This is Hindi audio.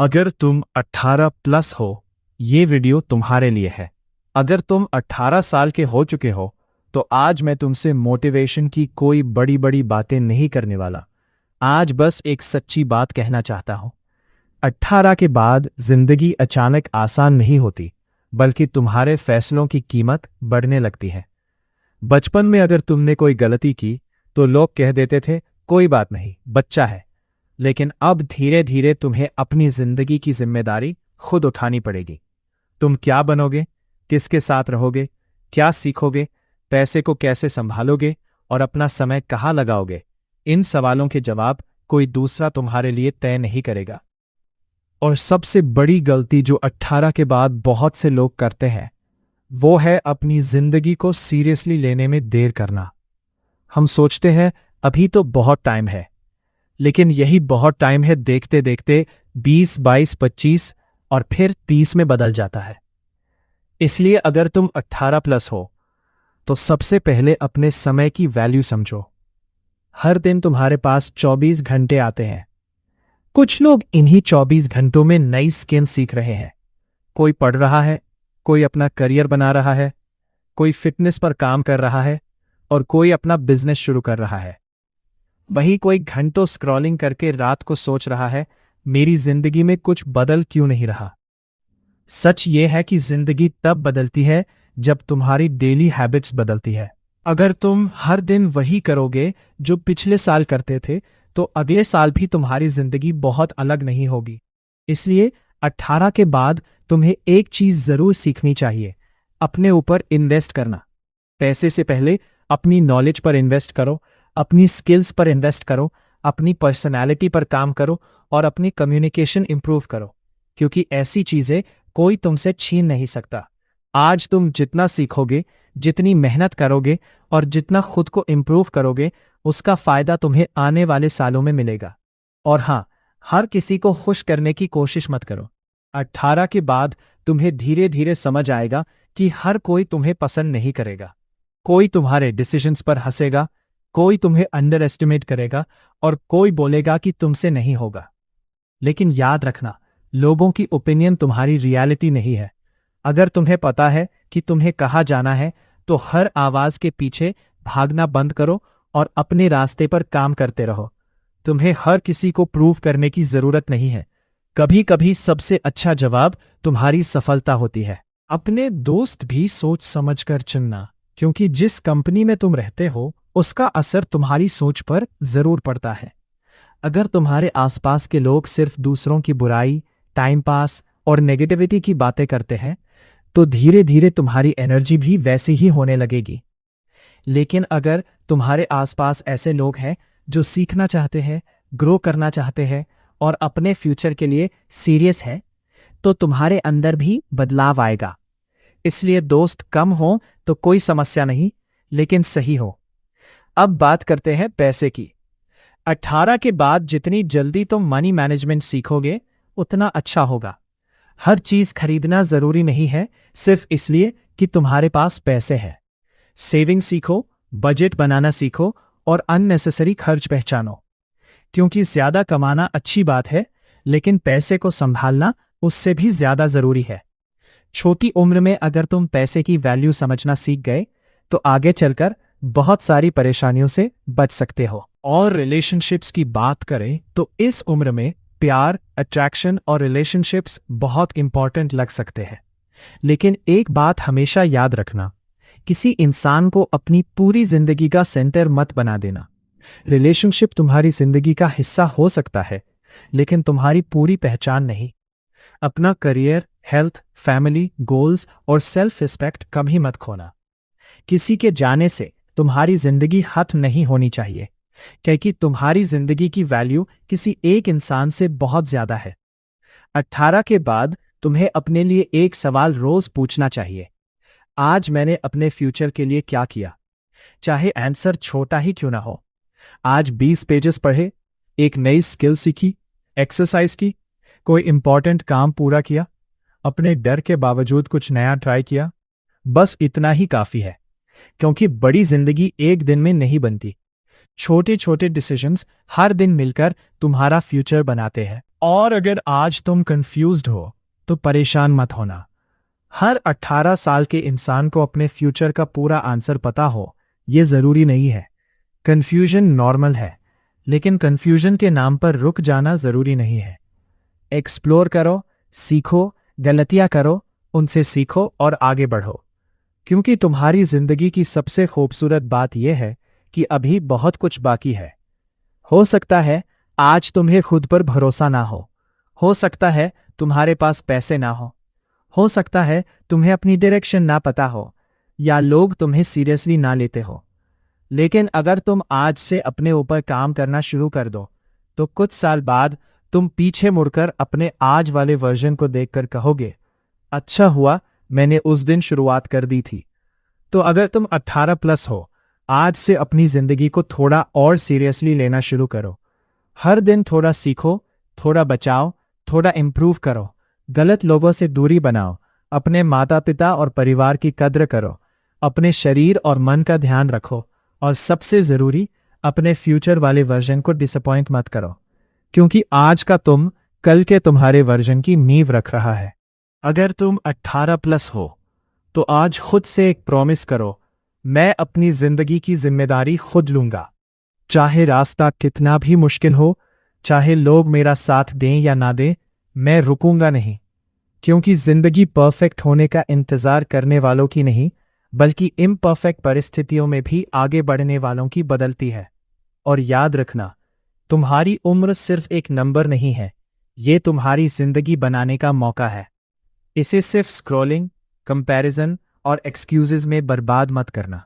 अगर तुम 18 प्लस हो, ये वीडियो तुम्हारे लिए है। अगर तुम 18 साल के हो चुके हो, तो आज मैं तुमसे मोटिवेशन की कोई बड़ी बड़ी बातें नहीं करने वाला। आज बस एक सच्ची बात कहना चाहता हूं। 18 के बाद जिंदगी अचानक आसान नहीं होती, बल्कि तुम्हारे फैसलों की कीमत बढ़ने लगती है। बचपन में अगर तुमने कोई गलती की, तो लोग कह देते थे, कोई बात नहीं, बच्चा है। लेकिन अब धीरे धीरे तुम्हें अपनी जिंदगी की जिम्मेदारी खुद उठानी पड़ेगी। तुम क्या बनोगे, किसके साथ रहोगे, क्या सीखोगे, पैसे को कैसे संभालोगे और अपना समय कहाँ लगाओगे, इन सवालों के जवाब कोई दूसरा तुम्हारे लिए तय नहीं करेगा। और सबसे बड़ी गलती जो 18 के बाद बहुत से लोग करते हैं, वो है अपनी जिंदगी को सीरियसली लेने में देर करना। हम सोचते हैं अभी तो बहुत टाइम है, लेकिन यही बहुत टाइम है देखते देखते 20, 22, 25 और फिर 30 में बदल जाता है। इसलिए अगर तुम 18 प्लस हो, तो सबसे पहले अपने समय की वैल्यू समझो। हर दिन तुम्हारे पास 24 घंटे आते हैं। कुछ लोग इन्हीं 24 घंटों में नई स्किल सीख रहे हैं। कोई पढ़ रहा है, कोई अपना करियर बना रहा है, कोई फिटनेस पर काम कर रहा है और कोई अपना बिजनेस शुरू कर रहा है। वही कोई घंटों स्क्रॉलिंग करके रात को सोच रहा है, मेरी जिंदगी में कुछ बदल क्यों नहीं रहा। सच ये है कि जिंदगी तब बदलती है जब तुम्हारी डेली हैबिट्स बदलती है। अगर तुम हर दिन वही करोगे जो पिछले साल करते थे, तो अगले साल भी तुम्हारी जिंदगी बहुत अलग नहीं होगी। इसलिए 18 के बाद तुम्हें एक चीज जरूर सीखनी चाहिए, अपने ऊपर इन्वेस्ट करना। पैसे से पहले अपनी नॉलेज पर इन्वेस्ट करो, अपनी स्किल्स पर इन्वेस्ट करो, अपनी पर्सनैलिटी पर काम करो और अपनी कम्युनिकेशन इंप्रूव करो, क्योंकि ऐसी चीजें कोई तुमसे छीन नहीं सकता। आज तुम जितना सीखोगे, जितनी मेहनत करोगे और जितना खुद को इंप्रूव करोगे, उसका फायदा तुम्हें आने वाले सालों में मिलेगा। और हाँ, हर किसी को खुश करने की कोशिश मत करो। 18 के बाद तुम्हें धीरे धीरे समझ आएगा कि हर कोई तुम्हें पसंद नहीं करेगा। कोई तुम्हारे डिसीजंस पर हंसेगा, कोई तुम्हें अंडर एस्टिमेट करेगा और कोई बोलेगा कि तुमसे नहीं होगा। लेकिन याद रखना, लोगों की ओपिनियन तुम्हारी रियलिटी नहीं है। अगर तुम्हें पता है कि तुम्हें कहाँ जाना है, तो हर आवाज के पीछे भागना बंद करो और अपने रास्ते पर काम करते रहो। तुम्हें हर किसी को प्रूव करने की जरूरत नहीं है। कभी कभी सबसे अच्छा जवाब तुम्हारी सफलता होती है। अपने दोस्त भी सोच समझकर चुनना, क्योंकि जिस कंपनी में तुम रहते हो, उसका असर तुम्हारी सोच पर जरूर पड़ता है। अगर तुम्हारे आसपास के लोग सिर्फ दूसरों की बुराई, टाइम पास और नेगेटिविटी की बातें करते हैं, तो धीरे धीरे तुम्हारी एनर्जी भी वैसी ही होने लगेगी। लेकिन अगर तुम्हारे आसपास ऐसे लोग हैं जो सीखना चाहते हैं, ग्रो करना चाहते हैं और अपने फ्यूचर के लिए सीरियस है, तो तुम्हारे अंदर भी बदलाव आएगा। इसलिए दोस्त कम हो तो कोई समस्या नहीं, लेकिन सही हो। अब बात करते हैं पैसे की। 18 के बाद जितनी जल्दी तुम मनी मैनेजमेंट सीखोगे, उतना अच्छा होगा। हर चीज खरीदना जरूरी नहीं है सिर्फ इसलिए कि तुम्हारे पास पैसे हैं। सेविंग सीखो, बजट बनाना सीखो और अननेसेसरी खर्च पहचानो। क्योंकि ज्यादा कमाना अच्छी बात है, लेकिन पैसे को संभालना उससे भी ज्यादा जरूरी है। छोटी उम्र में अगर तुम पैसे की वैल्यू समझना सीख गए, तो आगे चलकर बहुत सारी परेशानियों से बच सकते हो। और रिलेशनशिप्स की बात करें तो इस उम्र में प्यार, अट्रैक्शन और रिलेशनशिप्स बहुत इंपॉर्टेंट लग सकते हैं। लेकिन एक बात हमेशा याद रखना, किसी इंसान को अपनी पूरी जिंदगी का सेंटर मत बना देना। रिलेशनशिप तुम्हारी जिंदगी का हिस्सा हो सकता है, लेकिन तुम्हारी पूरी पहचान नहीं। अपना करियर, हेल्थ, फैमिली, गोल्स और सेल्फ रिस्पेक्ट कभी मत खोना। किसी के जाने से तुम्हारी जिंदगी खत्म नहीं होनी चाहिए, क्योंकि तुम्हारी जिंदगी की वैल्यू किसी एक इंसान से बहुत ज्यादा है। 18 के बाद तुम्हें अपने लिए एक सवाल रोज पूछना चाहिए, आज मैंने अपने फ्यूचर के लिए क्या किया? चाहे आंसर छोटा ही क्यों ना हो। आज 20 पेजेस पढ़े, एक नई स्किल सीखी, एक्सरसाइज की, कोई इंपॉर्टेंट काम पूरा किया, अपने डर के बावजूद कुछ नया ट्राई किया। बस इतना ही काफी है, क्योंकि बड़ी जिंदगी एक दिन में नहीं बनती, छोटे छोटे डिसीजंस हर दिन मिलकर तुम्हारा फ्यूचर बनाते हैं। और अगर आज तुम कंफ्यूज्ड हो तो परेशान मत होना। हर 18 साल के इंसान को अपने फ्यूचर का पूरा आंसर पता हो ये जरूरी नहीं है। कंफ्यूजन नॉर्मल है, लेकिन कंफ्यूजन के नाम पर रुक जाना जरूरी नहीं है। एक्सप्लोर करो, सीखो, गलतियां करो, उनसे सीखो और आगे बढ़ो। क्योंकि तुम्हारी जिंदगी की सबसे खूबसूरत बात यह है कि अभी बहुत कुछ बाकी है। हो सकता है आज तुम्हें खुद पर भरोसा ना हो सकता है तुम्हारे पास पैसे ना हो सकता है तुम्हें अपनी डायरेक्शन ना पता हो, या लोग तुम्हें सीरियसली ना लेते हो। लेकिन अगर तुम आज से अपने ऊपर काम करना शुरू कर दो तो कुछ साल बाद तुम पीछे मुड़कर अपने आज वाले वर्जन को देखकर कहोगे, अच्छा हुआ मैंने उस दिन शुरुआत कर दी थी। तो अगर तुम 18 प्लस हो, आज से अपनी जिंदगी को थोड़ा और सीरियसली लेना शुरू करो। हर दिन थोड़ा सीखो, थोड़ा बचाओ, थोड़ा इम्प्रूव करो, गलत लोगों से दूरी बनाओ, अपने माता पिता और परिवार की कद्र करो, अपने शरीर और मन का ध्यान रखो, और सबसे जरूरी अपने फ्यूचर वाले वर्जन को डिसअपॉइंट मत करो, क्योंकि आज का तुम कल के तुम्हारे वर्जन की नींव रख रहा है। अगर तुम 18 प्लस हो तो आज खुद से एक प्रॉमिस करो, मैं अपनी जिंदगी की जिम्मेदारी खुद लूंगा। चाहे रास्ता कितना भी मुश्किल हो, चाहे लोग मेरा साथ दें या ना दें, मैं रुकूंगा नहीं। क्योंकि जिंदगी परफेक्ट होने का इंतजार करने वालों की नहीं, बल्कि इम्परफेक्ट परिस्थितियों में भी आगे बढ़ने वालों की बदलती है। और याद रखना, तुम्हारी उम्र सिर्फ एक नंबर नहीं है, ये तुम्हारी जिंदगी बनाने का मौका है। इसे सिर्फ स्क्रॉलिंग, कंपैरिजन और एक्सक्यूजेज में बर्बाद मत करना।